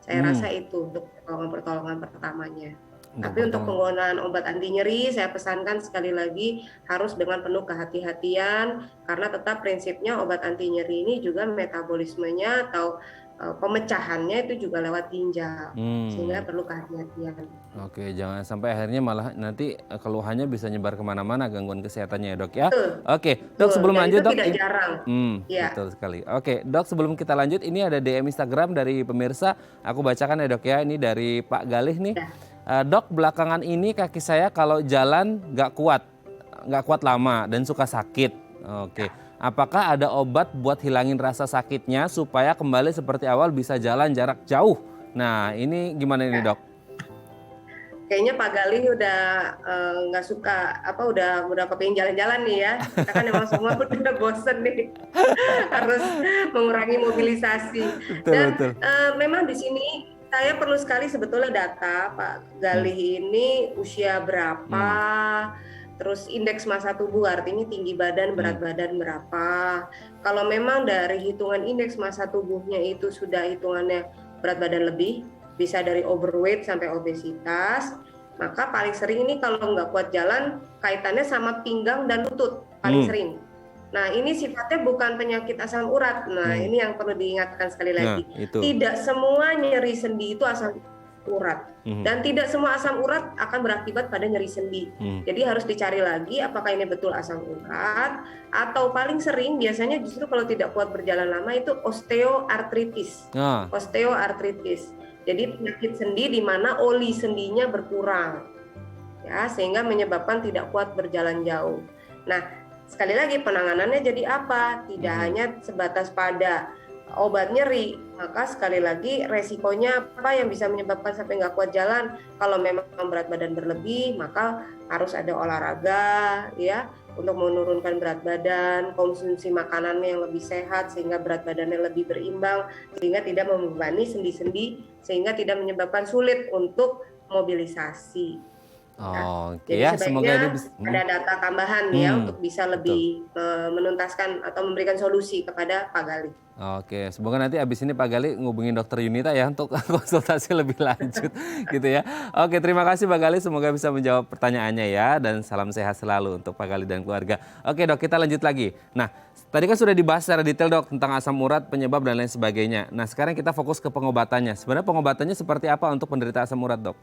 [SPEAKER 3] Saya rasa itu untuk pertolongan pertamanya. Tapi untuk penggunaan obat anti nyeri, saya pesankan sekali lagi harus dengan penuh kehati-hatian, karena tetap prinsipnya obat anti nyeri ini juga metabolismenya atau pemecahannya itu juga lewat ginjal, sehingga perlu kehati-hatian.
[SPEAKER 1] Oke, jangan sampai akhirnya malah nanti keluhannya bisa nyebar kemana-mana gangguan kesehatannya ya dok ya.
[SPEAKER 3] Betul.
[SPEAKER 1] Oke, dok sebelum lanjut dok.
[SPEAKER 3] Tidak jarang.
[SPEAKER 1] Ya. Betul sekali. Oke, dok sebelum kita lanjut ini ada DM Instagram dari pemirsa, aku bacakan ya dok ya, ini dari Pak Galih nih. Ya. Dok, belakangan ini kaki saya kalau jalan nggak kuat lama dan suka sakit. Oke, apakah ada obat buat hilangin rasa sakitnya supaya kembali seperti awal bisa jalan jarak jauh? Nah, ini gimana ini dok?
[SPEAKER 3] Kayaknya Pak Galih udah nggak suka udah kepingin jalan-jalan nih ya. Kita kan emang semua udah bosen nih harus mengurangi mobilisasi. Betul. Memang di sini saya perlu sekali sebetulnya data Pak Galih ini usia berapa, terus indeks massa tubuh artinya tinggi badan, berat badan berapa. Kalau memang dari hitungan indeks massa tubuhnya itu sudah hitungannya berat badan lebih, bisa dari overweight sampai obesitas, maka paling sering ini kalau nggak kuat jalan kaitannya sama pinggang dan lutut paling sering. Nah ini sifatnya bukan penyakit asam urat. Nah ini yang perlu diingatkan sekali lagi. Tidak semua nyeri sendi itu asam urat. Dan tidak semua asam urat akan berakibat pada nyeri sendi. Jadi harus dicari lagi apakah ini betul asam urat. Atau paling sering biasanya justru kalau tidak kuat berjalan lama itu osteoartritis. Osteoartritis. Jadi penyakit sendi di mana oli sendinya berkurang. Ya, sehingga menyebabkan tidak kuat berjalan jauh. Nah, sekali lagi penanganannya jadi apa? Tidak hanya sebatas pada obat nyeri, maka sekali lagi resikonya apa yang bisa menyebabkan sampai nggak kuat jalan. Kalau memang berat badan berlebih, maka harus ada olahraga, ya, untuk menurunkan berat badan, konsumsi makanan yang lebih sehat sehingga berat badannya lebih berimbang, sehingga tidak membebani sendi-sendi, sehingga tidak menyebabkan sulit untuk mobilisasi. Jadi sebaiknya ada data tambahan ya untuk bisa lebih menuntaskan atau memberikan solusi kepada Pak Galih.
[SPEAKER 1] Oke, semoga nanti abis ini Pak Galih ngubungin dokter Yunita ya untuk konsultasi lebih lanjut gitu ya. Oke, terima kasih Pak Galih, semoga bisa menjawab pertanyaannya ya, dan salam sehat selalu untuk Pak Galih dan keluarga. Oke dok, kita lanjut lagi. Nah, tadi kan sudah dibahas secara detail dok tentang asam urat, penyebab dan lain sebagainya. Nah, sekarang kita fokus ke pengobatannya. Sebenarnya pengobatannya seperti apa untuk penderita asam urat dok?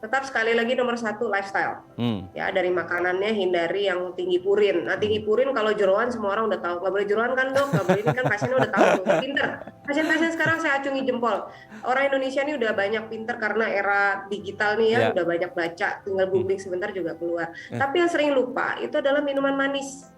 [SPEAKER 3] Tetap sekali lagi nomor satu lifestyle. Ya, dari makanannya hindari yang tinggi purin. Nah, tinggi purin kalau jeroan semua orang udah tahu. Nggak boleh jeroan kan dok? Nggak boleh, ini kan pasiennya udah tahu tuh. Pinter. Pasien-pasien sekarang saya acungi jempol. Orang Indonesia ini udah banyak pinter karena era digital nih ya, udah banyak baca, tinggal googling sebentar juga keluar. Tapi yang sering lupa itu adalah minuman manis.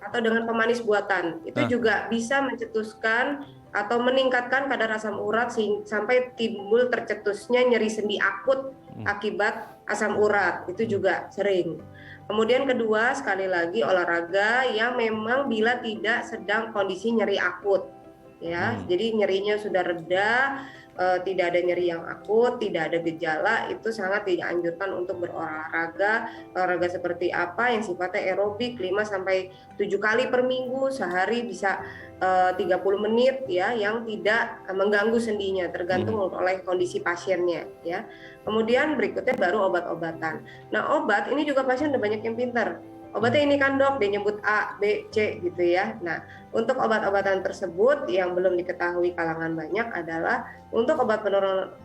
[SPEAKER 3] Atau dengan pemanis buatan. Itu juga bisa mencetuskan atau meningkatkan kadar asam urat sampai timbul tercetusnya nyeri sendi akut akibat asam urat. Itu juga sering. Kemudian kedua, sekali lagi olahraga yang memang bila tidak sedang kondisi nyeri akut. Ya, jadi nyerinya sudah reda, tidak ada nyeri yang akut, tidak ada gejala, itu sangat dianjurkan untuk berolahraga. Olahraga seperti apa yang sifatnya aerobik 5-7 kali per minggu, sehari bisa 30 menit ya, yang tidak mengganggu sendinya, tergantung oleh kondisi pasiennya ya. Kemudian berikutnya baru obat-obatan. Nah, obat ini juga pasien udah banyak yang pintar. Obatnya ini kan dok, dia nyebut A, B, C gitu ya. Nah, untuk obat-obatan tersebut yang belum diketahui kalangan banyak adalah untuk obat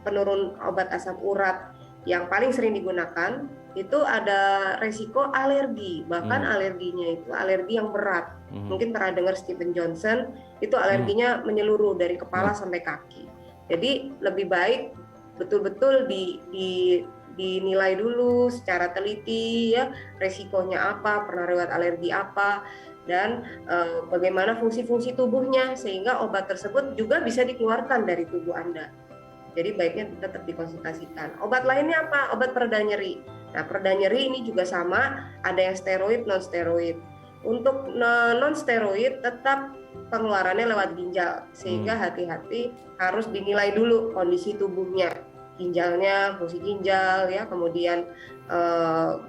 [SPEAKER 3] penurun obat asam urat yang paling sering digunakan itu ada resiko alergi, bahkan alerginya itu alergi yang berat. Mungkin pernah dengar Stephen Johnson, itu alerginya menyeluruh dari kepala sampai kaki. Jadi lebih baik betul-betul dinilai dulu secara teliti ya, resikonya apa, pernah riwayat alergi apa, dan bagaimana fungsi-fungsi tubuhnya, sehingga obat tersebut juga bisa dikeluarkan dari tubuh Anda. Jadi baiknya tetap dikonsultasikan. Obat lainnya apa? Obat pereda nyeri. Nah, pereda nyeri ini juga sama, ada yang steroid, non steroid. Untuk non steroid tetap pengeluarannya lewat ginjal, sehingga hati-hati harus dinilai dulu kondisi tubuhnya, ginjalnya, fungsi ginjal ya, kemudian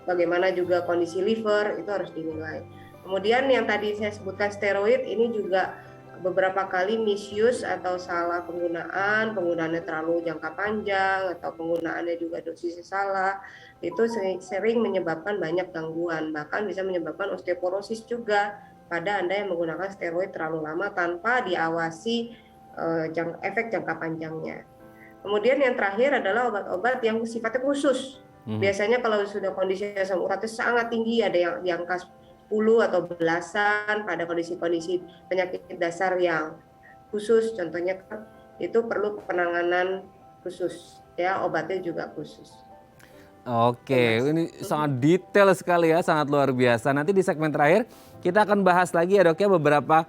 [SPEAKER 3] bagaimana juga kondisi liver, itu harus dinilai. Kemudian yang tadi saya sebutkan steroid ini juga beberapa kali misuse atau salah penggunaannya terlalu jangka panjang atau penggunaannya juga dosisnya salah, itu sering menyebabkan banyak gangguan, bahkan bisa menyebabkan osteoporosis juga pada Anda yang menggunakan steroid terlalu lama tanpa diawasi efek jangka panjangnya. Kemudian yang terakhir adalah obat-obat yang sifatnya khusus. Biasanya kalau sudah kondisi asam uratnya sangat tinggi, ada yang di angka 10 atau belasan pada kondisi-kondisi penyakit dasar yang khusus, contohnya itu perlu penanganan khusus, ya, obatnya juga khusus.
[SPEAKER 1] Oke, ini sangat detail sekali ya, sangat luar biasa. Nanti di segmen terakhir kita akan bahas lagi ya dok ya beberapa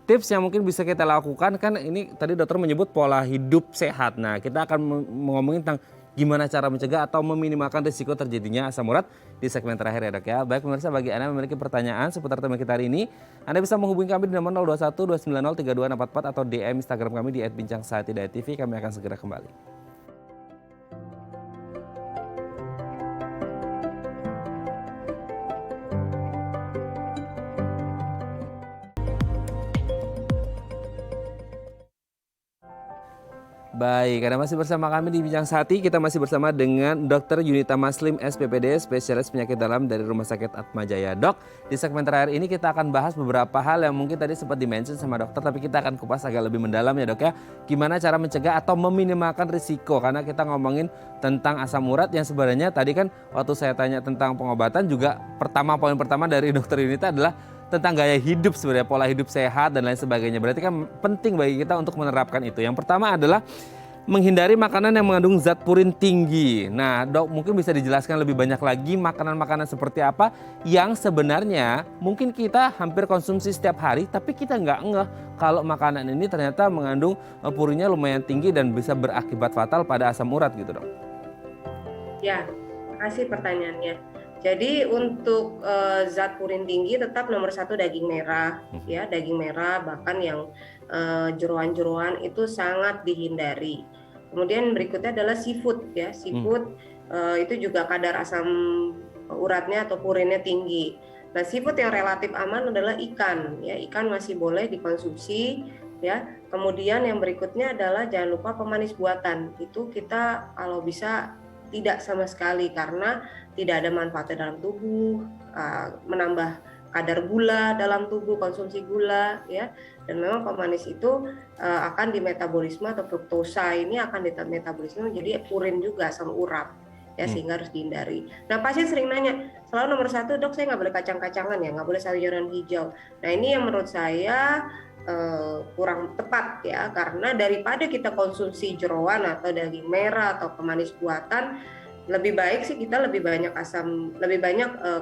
[SPEAKER 1] tips yang mungkin bisa kita lakukan. Kan ini tadi dokter menyebut pola hidup sehat. Nah kita akan ngomongin tentang gimana cara mencegah atau meminimalkan risiko terjadinya asam urat di segmen terakhir ya dok ya. Baik pemirsa, bagi Anda yang memiliki pertanyaan seputar tema kita hari ini, Anda bisa menghubungi kami di nomor 021 290 3244 atau DM Instagram kami di @bincangsaat.tv. Kami akan segera kembali. Baik, Anda masih bersama kami di Bincang Sati. Kita masih bersama dengan Dr. Yunita Maslim, SPPD, spesialis penyakit dalam dari Rumah Sakit Atmajaya. Dok, di segmen terakhir ini kita akan bahas beberapa hal yang mungkin tadi sempat di-mention sama dokter, tapi kita akan kupas agak lebih mendalam ya dok ya. Gimana cara mencegah atau meminimalkan risiko, karena kita ngomongin tentang asam urat yang sebenarnya tadi kan waktu saya tanya tentang pengobatan juga poin pertama dari Dr. Yunita adalah tentang gaya hidup sebenarnya, pola hidup sehat dan lain sebagainya. Berarti kan penting bagi kita untuk menerapkan itu. Yang pertama adalah menghindari makanan yang mengandung zat purin tinggi. Nah dok, mungkin bisa dijelaskan lebih banyak lagi makanan-makanan seperti apa yang sebenarnya mungkin kita hampir konsumsi setiap hari, tapi kita nggak ngeh kalau makanan ini ternyata mengandung purinnya lumayan tinggi dan bisa berakibat fatal pada asam urat gitu dok.
[SPEAKER 3] Ya, makasih pertanyaannya. Jadi untuk zat purin tinggi tetap nomor 1 daging merah, ya, daging merah, bahkan yang jeroan-jeroan itu sangat dihindari. Kemudian berikutnya adalah seafood, ya, seafood itu juga kadar asam uratnya atau purinnya tinggi. Nah, seafood yang relatif aman adalah ikan, ya, ikan masih boleh dikonsumsi, ya. Kemudian yang berikutnya adalah jangan lupa pemanis buatan, itu kita kalau bisa tidak sama sekali karena tidak ada manfaatnya dalam tubuh, menambah kadar gula dalam tubuh, konsumsi gula, ya. Dan memang pemanis itu akan dimetabolisme atau fruktosa ini akan dimetabolisme menjadi purin juga, asam urat, ya, sehingga harus dihindari. Nah pasien sering nanya, selalu nomor 1 dok saya nggak boleh kacang-kacangan ya, nggak boleh sayuran hijau. Nah ini yang menurut saya kurang tepat ya, karena daripada kita konsumsi jeroan atau daging merah atau pemanis buatan, lebih baik sih kita lebih banyak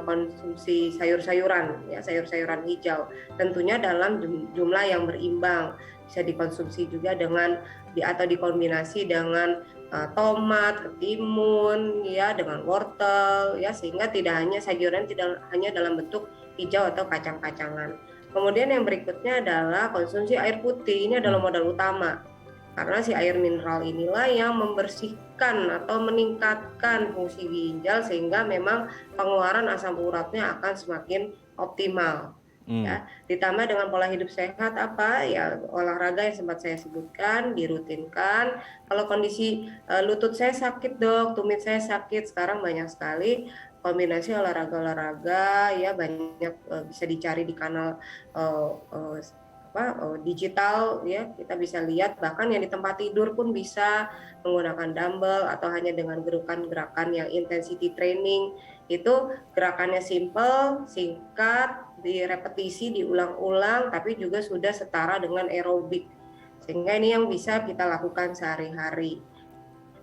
[SPEAKER 3] konsumsi sayur-sayuran, ya, sayur-sayuran hijau, tentunya dalam jumlah yang berimbang, bisa dikonsumsi juga dengan atau dikombinasi dengan tomat, ketimun, ya, dengan wortel, ya, sehingga tidak hanya sayuran, tidak hanya dalam bentuk hijau atau kacang-kacangan. Kemudian yang berikutnya adalah konsumsi air putih. Ini adalah modal utama. Karena si air mineral inilah yang membersihkan atau meningkatkan fungsi ginjal sehingga memang pengeluaran asam uratnya akan semakin optimal. Ya, ditambah dengan pola hidup sehat apa ya, olahraga yang sempat saya sebutkan dirutinkan. Kalau kondisi lutut saya sakit dok, tumit saya sakit, sekarang banyak sekali kombinasi olahraga ya, banyak bisa dicari di kanal digital, ya, kita bisa lihat, bahkan yang di tempat tidur pun bisa menggunakan dumbbell atau hanya dengan gerakan yang intensity training. Itu gerakannya simple, singkat, direpetisi, diulang-ulang, tapi juga sudah setara dengan aerobik, sehingga ini yang bisa kita lakukan sehari-hari.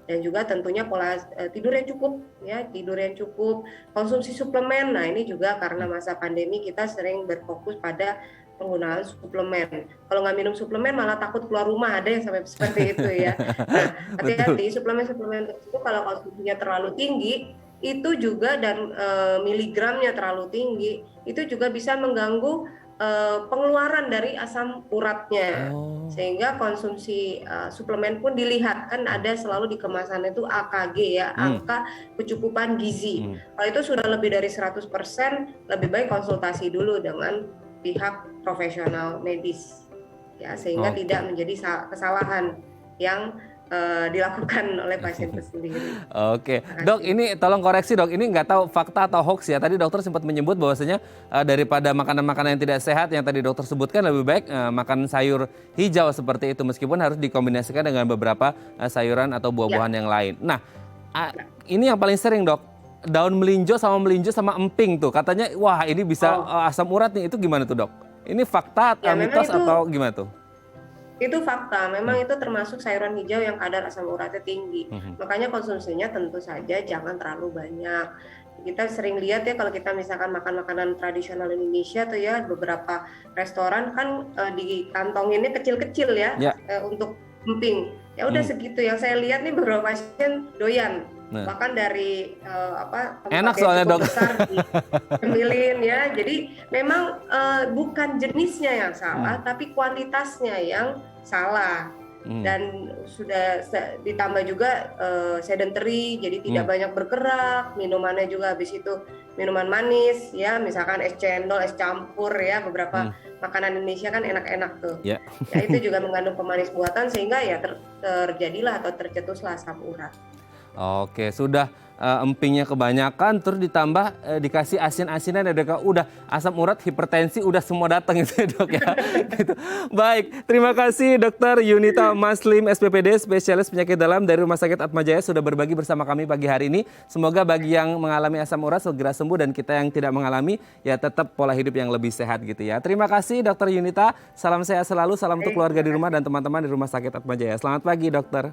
[SPEAKER 3] Dan juga tentunya pola tidur yang cukup, ya, tidur yang cukup, konsumsi suplemen. Nah ini juga karena masa pandemi kita sering berfokus pada penggunaan suplemen. Kalau nggak minum suplemen malah takut keluar rumah, ada yang sampai seperti itu ya. Nah hati-hati, suplemen tersebut kalau konsumsinya terlalu tinggi itu juga, dan miligramnya terlalu tinggi, itu juga bisa mengganggu pengeluaran dari asam uratnya.
[SPEAKER 1] Oh.
[SPEAKER 3] Sehingga konsumsi suplemen pun dilihat, kan ada selalu di kemasan itu AKG ya, angka kecukupan gizi. Kalau itu sudah lebih dari 100%, lebih baik konsultasi dulu dengan pihak profesional medis ya, sehingga tidak menjadi kesalahan yang dilakukan oleh pasien itu sendiri.
[SPEAKER 1] Oke, Dok, ini tolong koreksi Dok, ini nggak tahu fakta atau hoax ya. Tadi dokter sempat menyebut bahwasanya daripada makanan-makanan yang tidak sehat yang tadi dokter sebutkan, lebih baik makan sayur hijau seperti itu, meskipun harus dikombinasikan dengan beberapa sayuran atau buah-buahan yang lain. Nah, ini yang paling sering Dok, daun melinjo sama emping tuh, katanya wah ini bisa asam urat nih, itu gimana tuh Dok? Ini fakta, mitos atau gimana tuh?
[SPEAKER 3] Itu fakta, memang itu termasuk sayuran hijau yang kadar asam uratnya tinggi. Makanya konsumsinya tentu saja jangan terlalu banyak. Kita sering lihat ya, kalau kita misalkan makan makanan tradisional Indonesia tuh ya, beberapa restoran kan dikantonginnya kecil-kecil ya, untuk emping. Ya udah segitu, yang saya lihat nih beberapa pasien doyan. Bahkan dari
[SPEAKER 1] enak soalnya Dok,
[SPEAKER 3] besar diambilin ya. Jadi memang bukan jenisnya yang salah, tapi kuantitasnya yang salah. Dan sudah ditambah juga sedentary, jadi tidak banyak bergerak, minumannya juga habis itu minuman manis ya, misalkan es cendol, es campur ya, beberapa makanan Indonesia kan enak-enak tuh. Ya itu juga mengandung pemanis buatan, sehingga ya terjadilah atau tercetuslah asam urat.
[SPEAKER 1] Oke, sudah empingnya kebanyakan, terus ditambah dikasih asin-asinan ya Dok, udah asam urat, hipertensi, udah semua datang itu ya Dok ya. Gitu. Baik, terima kasih Dr. Yunita Maslim, SPPD, spesialis penyakit dalam dari Rumah Sakit Atmajaya, sudah berbagi bersama kami pagi hari ini. Semoga bagi yang mengalami asam urat segera sembuh, dan kita yang tidak mengalami ya tetap pola hidup yang lebih sehat gitu ya. Terima kasih Dr. Yunita, salam sehat selalu, salam untuk keluarga di rumah dan teman-teman di Rumah Sakit Atmajaya. Selamat pagi Dokter.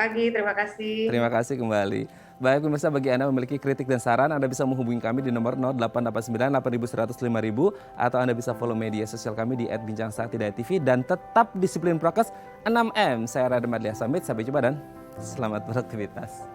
[SPEAKER 3] Pagi, terima kasih.
[SPEAKER 1] Terima kasih kembali. Baik pemirsa, bagi Anda memiliki kritik dan saran, Anda bisa menghubungi kami di nomor 0889 8100 5000, atau Anda bisa follow media sosial kami di @bincangsaktidayatv, dan tetap disiplin prokes 6M. Saya Raden Madlia Samit, sampai jumpa dan selamat beraktivitas.